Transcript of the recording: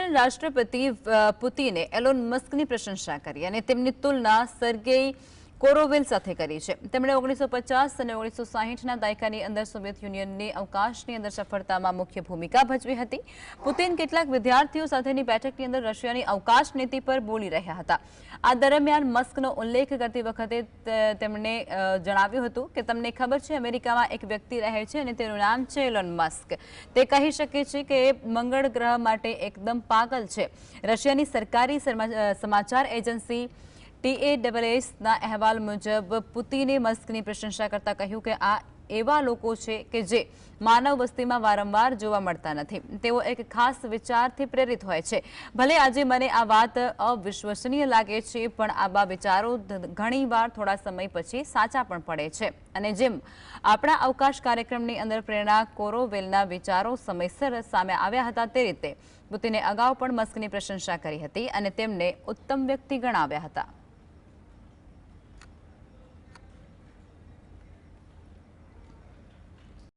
Russian રાષ્ટ્રપતિ પુતિને alone મસ્કની પ્રશંસા કરી અને તેમની તુલના સર્ગેઈ કોરોવેલ સાથે કરી છે। તેમણે 1950 અને 1960ના દાયકાની અંદર સોવિયત યુનિયનની અવકાશની અંદર સફળતામાં મુખ્ય ભૂમિકા ભજવી હતી। પુતિન કેટલાક વિદ્યાર્થીઓ સાથેની બેઠકની અંદર રશિયાની અવકાશ નીતિ પર બોલી રહ્યા હતા। આ દરમિયાન મસ્કનો ઉલ્લેખ કરતી વખતે તેમણે જણાવ્યું હતું કે તમને ખબર છે અમેરિકામાં એક વ્યક્તિ રહે છે અને તેનું નામ છે એલોન મસ્ક। તે કહી શકે છે કે મંગળ ગ્રહ માટે એકદમ પાગલ છે। રશિયાની સરકારી સમાચાર એજન્સી TASSના અહેવાલ મુજબ પુતિને મસ્કની પ્રશંસા કરતા કહ્યું કે આ એવા લોકો છે કે જે માનવ વસ્તીમાં વારંવાર જોવા મળતા નથી। તેઓ એક ખાસ વિચારથી પ્રેરિત હોય છે। ભલે આજે મને આ વાત અવિશ્વસનીય લાગે છે પણ આવા વિચારો ઘણીવાર થોડા સમય પછી સાચા પણ પડે છે। અને જેમ આપણા અવકાશ કાર્યક્રમની અંદર પ્રેરણા કોરોવેલના વિચારો સમયસર સામે આવ્યા હતા તે રીતે પુતિને અગાઉ પણ મસ્કની પ્રશંસા કરી હતી અને તેમને ઉત્તમ વ્યક્તિ ગણાવ્યા હતા।